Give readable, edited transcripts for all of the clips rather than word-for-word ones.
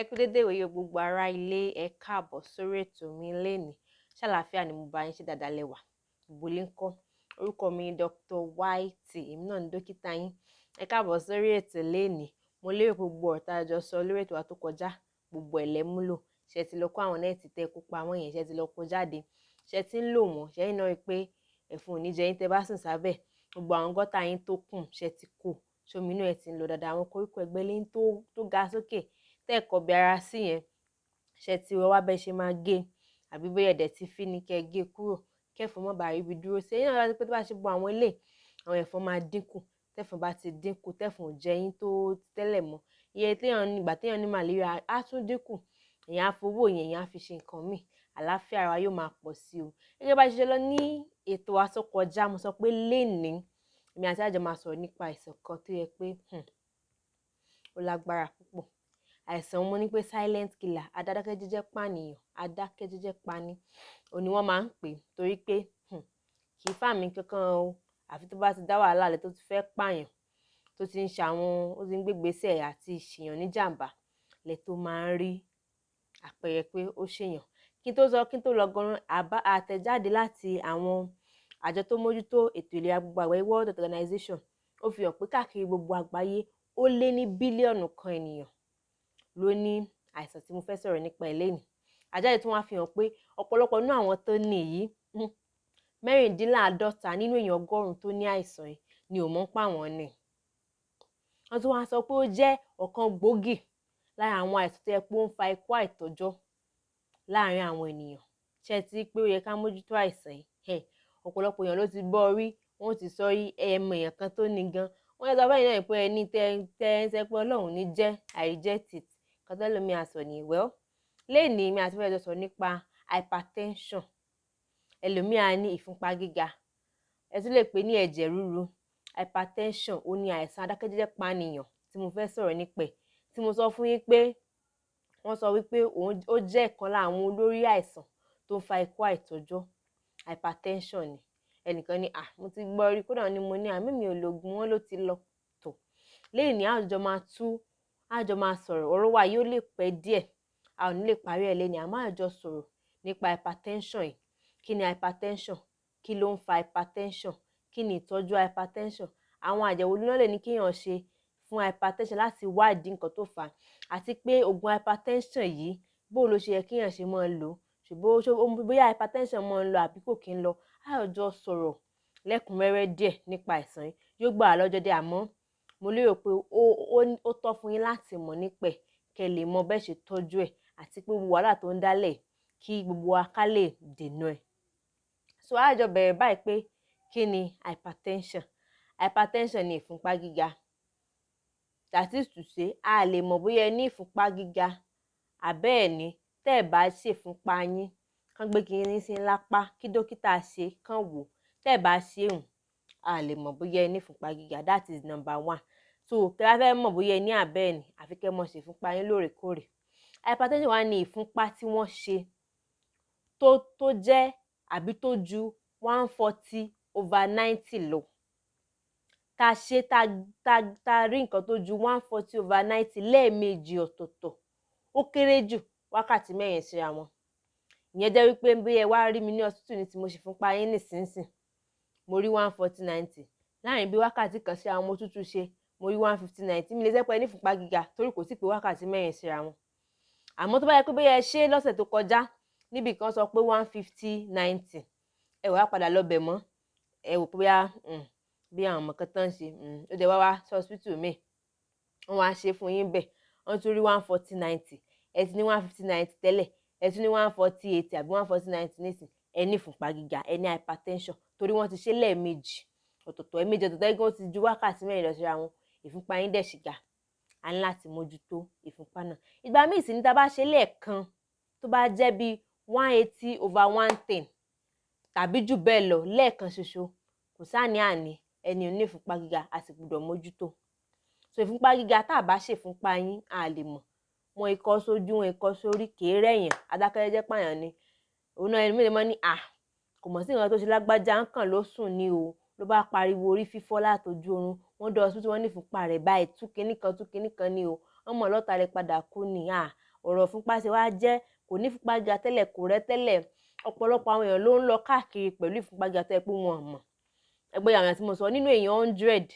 Ẹ kú dédé ìwòye gbogbo ará ilé, ẹ káàbọ̀ sórí ètò mi lénìí. Ṣàlàáfíà ni mo bá yín, ṣe dáadáa lẹ́wà. Gbogbo ilé ńkọ́. Orúkọ mi ni Dr. YT, èmi náà ni dókítà yín. Ẹ káàbọ̀ sórí ètò lénìí. Mo lérò pé gbogbo ọ̀rọ̀ tá a jọ sọ lórí ètò wa tó kọjá, gbogbo ẹ̀ lẹ múlò. Ṣé ti lọ kó àwọn nẹ́ẹ̀tì tẹ́ kó pa wọ́n yẹn, ṣé ti lọ kó jáde. Ṣé ti ń lò wọ́n, ṣé yín náà rí pé ẹ̀fọn ò ní jẹ yín tẹ́ bá sùn sábẹ́. Gbogbo àwọn gọ́tà yín tó kùn, ṣé ti kó. Ṣomi inú ẹ̀ ti ń lọ dáadáa. Àwọn koríko ẹ̀gbẹ́ lé tó ga sókè tẹ́ẹ̀kọ́ bí ara sí yẹn, ṣe ti wá bẹ́ẹ̀ ṣe máa gé àbí bóyá ẹ̀dẹ̀ ti fi ni kẹ́ gé kúrò kẹ́fọn má bàa rí ibi dúró sí. Ẹ̀yin náà láti pé tó bá ṣe bo àwọn ilé, àwọn ẹ̀fọn máa dínkù. Tẹ́fọn bá ti dínkù, tẹ́fọn ò jẹ yín tó tẹ́lẹ̀ mọ́. Iye ìgbà téèyàn ní malaria á tún dínkù. Èèyàn á fowó yẹn, èèyàn á fi ṣe nǹkan míì. Àlàáfíà ara yóò máa pọ̀ sí o. Gẹ́gẹ́ bá ṣe lọ ní ètò wa tó kọjá, mo sọ pé lénìí èmi àti àjọ máa sọ̀rọ̀ nípa àìsàn kan tó yẹ pé ó lágbára púpọ̀. Àìsàn mo ní pé silent killer, adákẹ́jẹ́jẹ́ pànìyàn, adákẹ́jẹ́jẹ́ pani, òní wọ́n máa ń pè torí pé kì í fàmì kankan o, àfi tó bá ti dá wàhálà lẹ̀ tó ti fẹ́ pààyàn, tó ti ń ó ti ń gbégbèsè àti ìṣèyàn níjàmbá lẹ̀ tó máa ń rí àpẹẹrẹ pé ó ṣèyàn. Kí n tó lọ gan àtẹ̀jáde láti àwọn àjọ tó mójútó ètò ìlera gbogbo àgbáyé, World Health Organization, ó fi hàn pé káàkiri gbogbo àgbáyé ó lé ní bílíọ̀nù kan ènìyàn ló ní àìsàn tí mo fẹ́ sọ̀rọ̀ nípa ẹ̀ lénìí. Àjáde tí wọ́n á fi hàn pé ọ̀pọ̀lọpọ̀ nínú àwọn tó ní yìí, 54 nínú èèyàn 100 tó ní àìsàn yìí ni ò mọ̀ pa wọ́n ní. Wọ́n tún wá sọ pé ó jẹ́ ọ̀kan gbòógì lára àwọn àìsàn tó yẹ pé ó ń fa ikú àìtọ́jọ́ láàárín àwọn ènìyàn. Ṣé ti pé ó yẹ ká mójútó àìsàn yìí? Ọ̀pọ̀lọpọ̀ èèyàn ló ti gbọ́ rí, wọ́n ti sọ rí ẹ̀mọ èèyàn kan tó ní gan. Wọ́n yẹ sọ báyìí náà pé ẹni tẹ́ ń sẹ́ pé Ọlọ́run ní jẹ́, I reject it. Kọ́tẹ́lómi àsọ̀ ní lénìí mi àti fẹ́ẹ́ jọ sọ nípa hypertension. Ẹlòmíà ní ìfúnpá gíga, ẹ tún lè pè ní ẹ̀jẹ̀ ríru. Hypertension ó ní àìsàn adákẹ́jẹ́jẹ́ pànìyàn tí mo fẹ́ sọ̀rọ̀ nípa ẹ̀, tí mo sọ fún yín pé wọ́n sọ wípé ó jẹ́ ìkan lára àwọn olórí àìsàn tó ń fa ikú àìtọ́jọ́. Hypertension ni ẹnìkan ní mo ti gbọ́ rí, kódà ni mo ní àmì mi ò lògùn, wọn ló ti lọ tó. Lénìí àjọ máa sọ̀rọ̀, ọ̀rọ̀ wa yóò lè pẹ́ díẹ̀, a ò ní lè parí ẹ̀ lénìí, àmọ́ àjọ sọ̀rọ̀ nípa hypertension yìí. Kí ni hypertension? Kí ló ń fa hypertension? Kí ni ìtọ́jú hypertension? Àwọn àyẹ̀wò ló lè ní kéèyàn ṣe fún hypertension láti wádìí nǹkan tó fà á, àti pé oògùn hypertension yìí bó ló ṣe yẹ kéèyàn ṣe máa lò ó, ṣùgbọ́n bóyá hypertension máa ń lọ àbí kò kí ń lọ. Àjọ sọ̀rọ̀ lẹ́kùnrẹ́rẹ́ díẹ̀ nípa àìsàn yìí, yóò gbà á lọ́jọ́ dé, àmọ́ mo lérò pé ó tọ́ fún yín láti mọ̀ nípa ẹ̀ kẹ́ lè mọ bẹ́ẹ̀ ṣe tọ́jú ẹ̀, àti pé gbogbo wàhálà tó ń dálẹ̀ kí gbogbo wa ká lè dènà ẹ̀. So àjọ bẹ̀rẹ̀ báyìí pé kí ni hypertension? Hypertension ni ìfúnpá gíga. That is to say, a lè mọ̀ bóyá ẹ ní ìfúnpá gíga àbẹ́ ẹ̀ ní tẹ́ ẹ̀ bá ṣe ìfúnpá yín, kán gbé kinní sí lápá kí dókítà ṣe kán wò. Tẹ́ ẹ̀ bá ṣe a lè mọ̀ bóyá ẹ ní ìfúnpá gíga. That is number 1. So tẹ́ bá fẹ́ mọ̀ bóyá ẹ ní àbẹ́ ẹ̀ ní, àfi kẹ́ mọ̀ ṣe ìfúnpá yín lóòrèkóòrè. Hypertension wá ní ìfúnpá tí wọ́n ṣe tó jẹ́ àbí tó ju 140/90 lọ. Ta rí nǹkan tó ju 140/90 lẹ́ẹ̀mejì ọ̀tọ̀ọ̀tọ̀, ó kéré jù wákàtí 4 síra wọn. Ìyẹn jẹ́ wípé bí ẹ wá rí mi ní hospital ní tí mo ṣe ìfúnpá yín nísinsìnyí, mo rí 140/90. Láàrin bí wákàtí kan síra wọn mo tútù ṣe, mo rí 150/90. Mi lè sẹ́ pé ẹ ní ìfúnpá gíga torí kò sí pé wákàtí 4 síra wọn. Àmọ́ tó bá yẹ pé bóyá ẹ ṣe lọ́sẹ̀ tó kọjá, níbi kan sọ pé 150/90, ẹ wá padà lọ bẹ̀ mọ́, ẹ wò pé bí àwọn ọmọ kan tán ṣe, ó dẹ̀ wá sí hospital mi, wọ́n wá ṣe fún yín bẹ̀, wọ́n tún rí 140/90, ẹ ti ní 150/90 tẹ́lẹ̀, ẹ tún ní 140/80 àbí 140/90 nísìn, ẹ ní ìfúnpá gíga, ẹ ní hypertension torí wọ́n ti ṣe lẹ́ẹ̀mejì ọ̀tọ̀ọ̀tọ̀. Ẹ̀ẹ̀mejì ọ̀tọ̀ọ̀tọ̀ ẹgbẹ́ ó ti ju wákàtí 4 lọ síra wọn, ìfúnpá yín dẹ̀ ṣì ga. A ní láti mójútó ìfúnpá náà. Ìgbà míì sì ní tá bá ṣe lẹ́ẹ̀kan tó bá jẹ́ bí 180/110 tàbí jù bẹ́ẹ̀ lọ lẹ́ẹ̀kan ṣoṣo, kò sáàní ẹni ò ní ìfúnpá gíga, a sì gbọ́dọ̀ mójútó. So ìfúnpá gíga tá a bá ṣe ìfúnpá yín, a lè mọ̀. Wọn ikọ́ sójú, wọn ikọ́ sórí, kèé rẹ̀yàn, adákẹ́jẹ́jẹ́ pààyàn ni. Òun náà ẹni mélòó mọ́ ní kò mọ̀ sí nǹkan tó ṣe lágbájá, ń kàn ló sùn ní o, ló bá pariwo orí fífọ́ látọjú oorun, wọ́n dọ̀ hospital, wọ́n ní ìfúnpá rẹ̀ báyìí 2 kinní kan ní o, wọ́n mọ̀ lọ́ta rẹ̀ padà kú ni. ọ̀rọ̀ ìfúnpá ṣe wá jẹ́, kò ní ìfúnpá gíga tẹ́lẹ̀, kò rẹ́ tẹ́lẹ̀. Ọ̀pọ̀lọpọ̀ àwọn èèyàn ló ń lọ káàkiri pẹ̀lú ìfúnpá gíga tó jẹ́ pé wọn ò mọ̀. Ẹgbẹ́ àwọn tí mo sọ, nínú èèyàn 100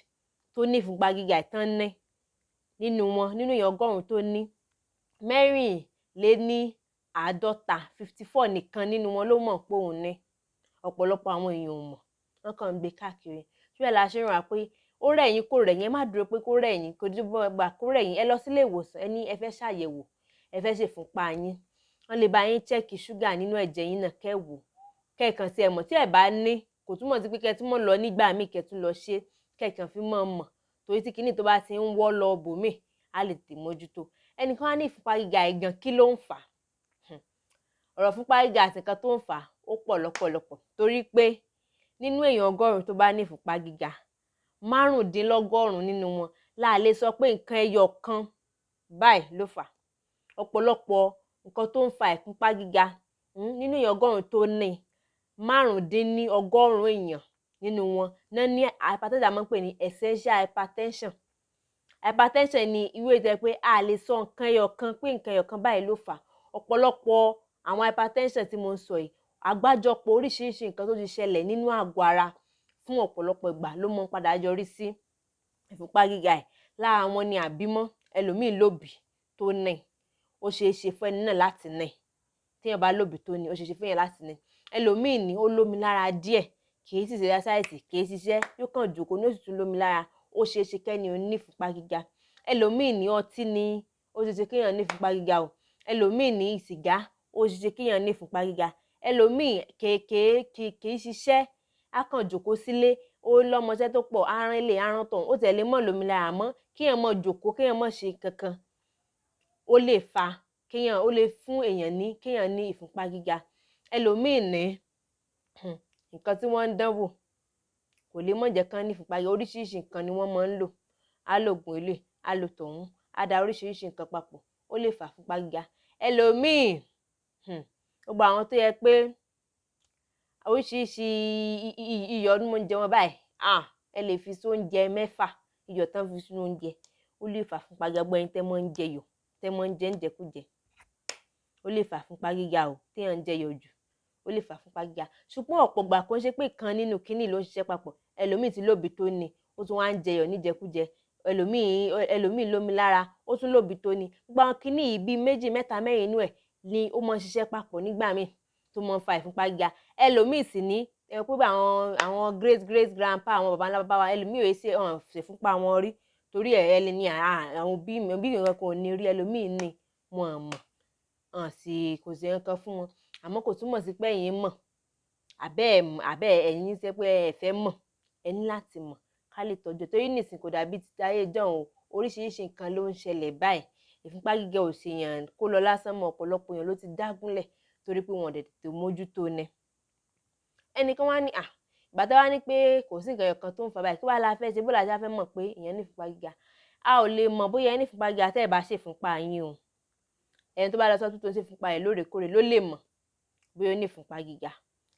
tó ní ìfúnpá gíga ìtàn ní, nínú wọn, nínú èèyàn 100 tó ní, 54 nìkan nínú wọn ló mọ̀ pé òun ní. Ọ̀pọ̀lọpọ̀ àwọn èèyàn ò mọ̀, wọ́n kàn ń gbé káàkiri. Ṣúgbọ́n la ṣe ń rà pé ó rẹ̀ yín kò rẹ̀ yín, ẹ má dúró pé kó rẹ̀ yín, kò dín bọ́ gbà kó rẹ̀ yín, ẹ lọ sílé ìwòsàn, ẹ ní ẹ fẹ́ ṣàyẹ̀wò, ẹ fẹ́ ṣe ìfúnpá yín. Wọ́n lè bá yín chẹ́ẹ̀kì ṣúgà nínú ẹ̀jẹ̀ yín náà kẹ́wò. Kẹ́ẹ̀kan sí ẹ mọ̀ tí ẹ bá ní, kò túmọ̀ sí pé kẹ́ tún mọ̀ lọ nígbà míì kẹ́ tún lọ ṣe, kẹ́ẹ̀kan fi mọ̀ mọ̀. Torí tí kinní tó bá ti ń wọ́ lọ bòmíì, á lè tè mójútó. Ẹnìkan á ní ìfúnpá gíga ìgan, kí ló ń fà á? Ọ̀rọ̀ ìfúnpá gíga àti nǹkan tó ń fà á ó pọ̀ lọ́pọ̀lọpọ̀. Torí pé nínú èèyàn 100 tó bá ní ìfúnpá gíga, 95 nínú wọn la lè sọ pé nǹkan ẹyọ kan báyìí ló fà á. Ọ̀pọ̀lọpọ̀ nǹkan tó ń fa ìfúnpá gíga nínú èèyàn 100 tó ní, 95 èèyàn nínú wọn náà ní hypertension, máa ń pè ní essential hypertension. Hypertension ni irú èyí tẹ́ pé a lè sọ nǹkan ẹyọ kan pé nǹkan ẹyọ kan báyìí ló fà á. Ọ̀pọ̀lọpọ̀ àwọn hypertension tí mo ń sọ yìí, àgbájọpọ̀ oríṣiríṣi nǹkan tó ti ṣẹlẹ̀ nínú àgọ́ ara fún ọ̀pọ̀lọpọ̀ ìgbà ló mọ́ padà yọrí sí ìfúnpá gíga ẹ̀. Lára wọn ni àbímọ́, ẹlòmíì lóbì tó ní, ó ṣeé ṣe fún ẹni náà láti ní. Téèyàn bá lóbì tó ní, ó ṣeé ṣe fún èèyàn láti ní. Ẹlòmíì ní ó lómi lára díẹ̀, kì í sì ṣe exercise, kì í ṣiṣẹ́, yóò kàn jókòó ní ó sì tún lómi lára, ó ṣeé ṣe kẹ́ni ó ní ìfúnpá gíga. Ẹlòmíì ní ọtí ni, ó ṣeé ṣe kéèyàn ní ìfúnpá gíga o. Ẹlòmíì ní sìgá, ó ṣeé ṣe kéèyàn ní ìfúnpá gíga. Ẹlòmíì kì í ṣiṣẹ́, á kàn jókòó sílé, ó lọ́mọṣẹ́ tó pọ̀, arán ilé arán tọ̀hún, ó tẹ̀lé mọ́ lómi lára mọ́, kéèyàn mọ́ jókòó, kéèyàn mọ́ ṣe kankan, ó lè fa kéèyàn, ó lè fún èèyàn ní kéèyàn ní ìfúnpá gíga. Ẹlòmíì ní nǹkan tí wọ́n ń dánwò kò lè mọ̀ jẹ́ kán ní ìfúnpá gíga. Oríṣiríṣi nǹkan ni wọ́n máa ń lò, á lo ògùn eléyìí, á lo tọ̀hún, á da oríṣiríṣi nǹkan papọ̀, ó lè fà fúnpá gíga. Ẹlòmíì gbogbo àwọn tó yẹ pé oríṣiríṣi iyọ̀ ni mo ń jẹ wọn báyìí, ẹ lè fi sí oúnjẹ 6 iyọ̀ tán fi sínú oúnjẹ, ó lè fà fúnpá gíga. Gbogbo ẹ̀yin tẹ́ mọ́ ń jẹ iyọ̀, tẹ́ mọ́ ń jẹ ńjẹkújẹ, ó lè fà fúnpá gíga o. Téèyàn ń jẹ iyọ̀ jù, ó lè fà fúnpá gíga. Ṣùgbọ́n ọ̀pọ̀ ìgbà kò ń ṣe pé kan nínú kinní ló ń ṣiṣẹ́ papọ̀. Ẹlòmíì ti lóbì tó ní, ó tún wá ń jẹ iyọ̀ níjẹkújẹ. Ẹlòmíì lómi lára, ó tún lóbì tó ní. Gbogbo àwọn kinní yìí bíi 2, 3, 4 inú ẹ̀ ni ó máa ń ṣiṣẹ́ papọ̀ nígbà míì tó máa ń fa ìfúnpá gíga. Ẹlòmíì sì ní ẹ pé àwọn great grandpa, àwọn baba ńlá bàbá wa, ẹlòmíì ò ṣe ìfúnpá wọn rí, torí ẹ lè ní àwọn òbí mi kankan ò ní rí. Ẹlòmíì ní wọn ò mọ̀, kò sí nǹkan fún wọn. Àmọ́ kò túmọ̀ sí pé ẹ̀yin mọ̀, àbẹ́ ẹ̀yin ṣe pé ẹ fẹ́ mọ̀, ẹ ní láti mọ̀ ká lè tọ́jú. Torí nísìnyí kò dàbí ti ayé ìjọ́un o, oríṣiríṣi nǹkan ló ń ṣẹlẹ̀ báyìí. Ìfúnpá gíga ò ṣe èèyàn kó lọ lásán mọ́, ọ̀pọ̀lọpọ̀ èèyàn ló ti dágúnlẹ̀ torí pé wọn ò dẹ̀ tètè mójútó ni. Ẹnìkan wá ní ìgbà tí wá ní pé kò sí nǹkan kan tó ń fa báyìí, kí wá la fẹ́ ṣe, bó la ṣe fẹ́ mọ̀ pé èèyàn ní ìfúnpá gíga? A ò lè mọ̀ bóyá ẹ ní ìfúnpá gíga tẹ́ ẹ bá ṣe ìfúnpá yín o. Ẹni tó bá lọ sọ́tún tó ń ṣe ìfúnpá rẹ̀ lóòrèkóòrè ló lè mọ̀ bóyá ó ní ìfúnpá gíga.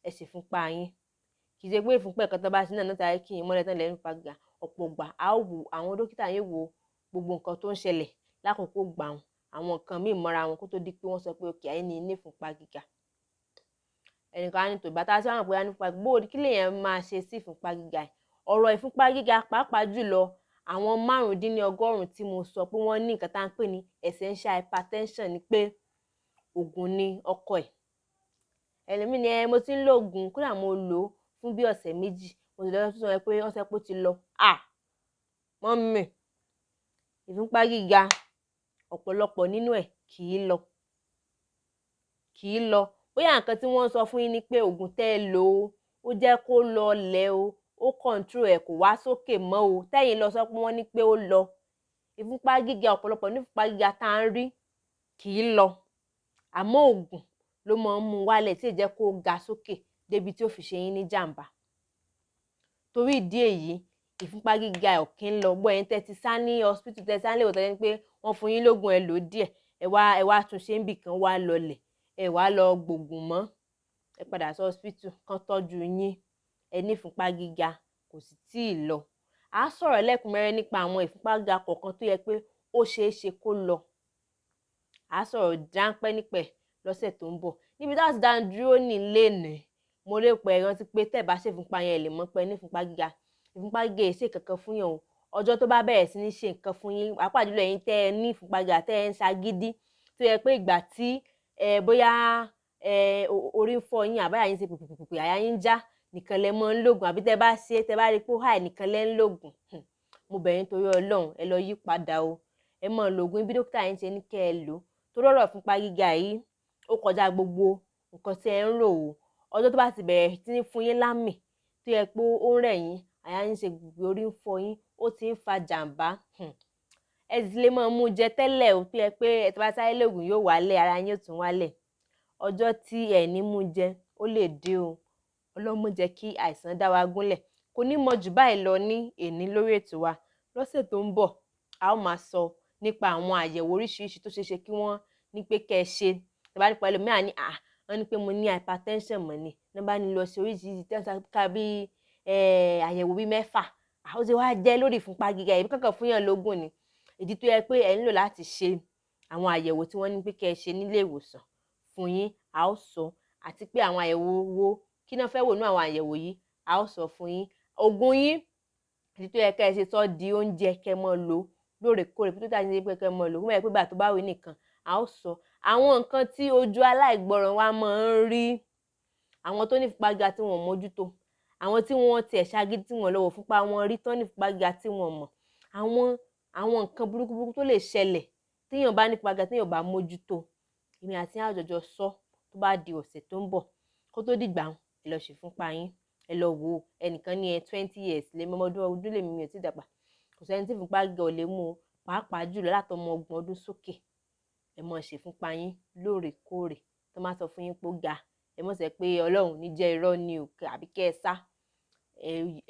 Ẹ ṣe ìfúnpá yín, kì í ṣe pé ìfúnpá ẹ̀kan tó bá ṣe náà tàbí kí n mọ́lẹ̀ tán lẹ́nu ìfúnpá gíga. Ọ̀pọ̀ ìgbà a ó wo, àwọn dókítà yóò wo gbogbo nǹkan tó ń ṣẹlẹ̀ lákòókò gbà wọn, àwọn nǹkan míì mọ́ra wọn kó tó di pé wọ́n sọ pé òkè ẹni ní ìfúnpá gíga. Ẹnìkan á ní tó ìgbà tá a ṣe àwọn pé a ní ìfúnpá gbòòrò, kí lèèyàn máa ṣe sí ìfúnpá gíga ẹ̀? Ọ̀rọ̀ ìfúnpá gíga pàápàá jùlọ àwọn 95 tí mo sọ pé wọ́n ní nǹkan tá à ń pè ní essential hypertension ni pé ògùn ni ọkọ ẹ̀. Ẹlòmíì ní mo ti ń lo ògùn, kódà mo lò ó fún bí ọ̀sẹ̀ 2, mo sì lọ́dọ̀ tó sọ pé ọ̀sẹ̀ pé ó ti lọ. Mọ́mì, ìfúnpá gíga ọ̀pọ̀lọpọ̀ nínú ẹ̀ kì í lọ. Bóyá nǹkan tí wọ́n sọ fún yín ni pé ògùn tẹ́ ẹ lò ó jẹ́ kó lọ lẹ̀ o, ó control ẹ̀ kò wá sókè mọ́ o. Tẹ́yìn lọ sọ pé wọ́n ní pé ó lọ. Ìfúnpá gíga ọ̀pọ̀lọpọ̀ ní ìfúnpá gíga tá à ń rí kì í lọ. Àmọ́ ògùn ló máa ń mú wálẹ̀ tí ì jẹ́ kó ga sókè débi tí ó fi ṣe yín ní jàǹbá. Torí ìdí èyí, ìfúnpá gíga ò kí ń lọ. Gbọ́ ẹ̀yin tẹ́ ti sá ní hospital, tẹ́ sá nílé ìwòsàn ní pé wọ́n fún yín lógún ẹ lò díẹ̀, ẹ wá tún ṣe ń bì kan wá lọlẹ̀, ẹ wá lọ gbògùn mọ́, ẹ padà sí hospital kan tọ́jú yín, ẹ ní ìfúnpá gíga kò sì tí ì lọ. A sọ̀rọ̀ lẹ́kùnrẹ́rẹ́ nípa àwọn ìfúnpá gíga kọ̀ọ̀kan tó yẹ pé ó ṣeé ṣe kó lọ. a sọ̀rọ̀ ráńpẹ́ nípẹ̀ lọ́sẹ̀ tó ń bọ̀. Níbi tá a ti dá dúró ní lénìí, mo lè pẹ́ rántí pé tẹ́ bá ṣe ìfúnpá yẹn lè mọ̀ pé ní ìfúnpá gíga. Ìfúnpá gíga yìí ṣe kankan fún yàn o. Ọjọ́ tó bá bẹ̀rẹ̀ sí ní ṣe nǹkan fún yín, pàápàá jùlọ ẹ̀yin tẹ́ ẹ ní ìfúnpá gíga tẹ́ ẹ ń ṣagídí, tó yẹ pé ìgbà tí bóyá orí ń fọ́ yín àbáyà yín ṣe pùpùpùpù àyà yín já nìkan lẹ mọ́ ń lògùn, àbí tẹ́ bá ṣe tẹ́ bá rí pé ó háì nìkan lẹ ń lògùn. Mo bẹ̀ yín torí Ọlọ́run ẹ lọ yí padà o. Ẹ mọ̀ lògùn bí dókítà yín ṣe ní kẹ́ ẹ lò. Torí ọ̀rọ̀ ìfúnpá gíga yìí ó kọjá gbogbo nǹkan tí ẹ ń rò o. Ọjọ́ tó bá ti bẹ̀rẹ̀ sí ní fún yín lámì tó yẹ pé ó ń rẹ̀ yín, àyà yín ṣe gbogbo, orí ń fọ́ yín, ó ti ń fa jàǹbá. Ẹ sì lè máa mú jẹ tẹ́lẹ̀ o, tó yẹ pé ẹ ti bá sáré lògùn yóò wálẹ̀, ara yín yóò tún wálẹ̀. Ọjọ́ tí ẹ ní mú jẹ ó lè dé o. Ọlọ́run má jẹ́ kí àìsàn dá wa gúnlẹ̀. Kò ní mọ jù báyìí lọ ní èní lórí ètò wa. Lọ́sẹ̀ tó ń bọ̀ a ó máa sọ nípa àwọn àyẹ̀wò oríṣiríṣi tó ṣeéṣe kí wọ́n ní pé kẹ́ ẹ ṣe. Tẹ́ bá ní pẹ̀lú mi àní wọ́n ní pé mo ní hypertension mọ̀ ni. Tẹ́ bá ní lọ sí oríṣiríṣi tẹ́ ká bí àyẹ̀wò bí 6. Ó ti wá jẹ́ lórí ìfúnpá gíga yìí kankan fún yàn lógún ni. Ìdí tó yẹ pé ẹ nílò láti ṣe àwọn àyẹ̀wò tí wọ́n ní pé kẹ́ ẹ ṣe nílé ìwòsàn fún yín, a ó sọ, àti pé àwọn àyẹ̀wò wo kí náà fẹ́ wò nínú àwọn àyẹ̀wò yìí, a ó sọ fún yín. Ògùn yín, ìdí tó yẹ kẹ́ ẹ ṣe sọ di oúnjẹ kẹ́ ẹ mọ́ lò lóòrèkóòrè, bí tó tà ní pé kẹ́ ẹ mọ́ lò, fún ẹ pé ìgbà tó bá wí nìkan, a ó sọ. Àwọn nǹkan tí ojú aláìgbọràn wa máa ń rí, àwọn tó ní ìfúnpá gíga tí wọ́n mójútó, àwọn tí wọ́n tiẹ̀ ṣagídí tí wọ́n lọ́wọ́ fúnpá wọn rí tán ní ìfúnpá gíga tí wọ́n mọ̀, àwọn nǹkan burúkú tó lè ṣẹlẹ̀ téèyàn bá ní ìfúnpá gíga téèyàn bá mójútó. Èmi àti àjọjọ sọ tó bá di ọ̀sẹ̀ tó ń bọ̀. Kó tó dìgbà ẹ lọ ṣe ìfúnpá yín, ẹ lọ wò ó. Ẹnìkan ní 20 years lè mọ ọdún lèmi mi ò tí dàgbà. Kò sẹ́ni tí ìfúnpá gíga ò lè mú o, pàápàá jùlọ látọmọ 30 ọdún sókè. Ẹ mọ̀ ṣe ìfúnpá yín lóòrèkóòrè. Tó máa sọ fún yín pé ó ga, ẹ mọ̀ sẹ́ pé Ọlọ́run ní jẹ́ irọ́ ni o, àbí kẹ́ ẹ sá.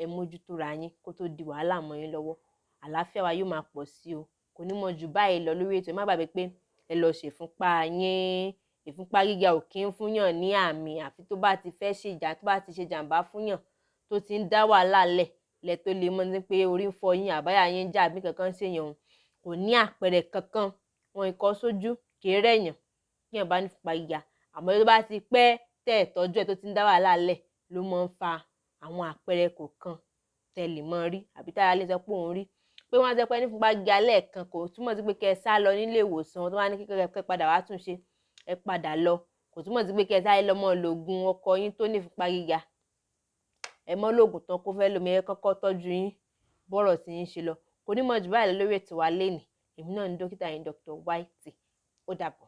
Ẹ mójútó ra yín kó tó di wàhálà mọ́ yín lọ́wọ́. Àlàáfíà wa yóò máa pọ̀ sí o. Kò ní mọ jù báyìí lọ lórí ètò. Ẹ má gbàgbé pé ẹ lọ ṣe ìfúnpá yín. Ìfúnpá gíga ò kí ń fún yàn ní àmì àfi tó bá ti fẹ́ tó bá ti ṣe jàǹbá fún yàn, tó ti ń dá wàhálà lẹ̀ tó lè mọ̀ ní pé orí ń fọ́ yín àbáyà yín já àbí kankan ṣe yàn. Kò ní àpẹẹrẹ kankan, wọn kò sójú kì í rẹ̀yàn kí yàn bá ní ìfúnpá gíga. Àmọ́ tó bá ti pẹ́ tẹ́ ẹ̀ tọ́jú ẹ̀ tó ti ń dá wàhálà lẹ̀ ló máa ń fa àwọn àpẹẹrẹ kọ̀ọ̀kan tẹ́ lè mọ̀ rí àbí tára lè sọ pé òun rí. Pé wọ́n á sọ pé ní ìfúnpá gíga lẹ́ẹ̀kan kò túmọ̀ sí pé kẹ́ ẹ sá lọ nílé ìwòsàn tó wá ní kẹ́ padà wá tún ṣe. Ẹ padà lọ. Kò túmọ̀ sí pé kẹ́ ẹ sáré lọ mọ́ lògùn ọkọ yín tó ní ìfúnpá gíga. Ẹ mọ́ lògùn tán kó fẹ́ lómi ẹ kọ́kọ́ tọ́jú yín bọ́rọ̀ tí yín ṣe lọ. Kò ní mọ jù báyìí lọ lórí ètò wa lénìí. Èmi náà ni dókítà yín Dr. White. Ó dàbọ̀.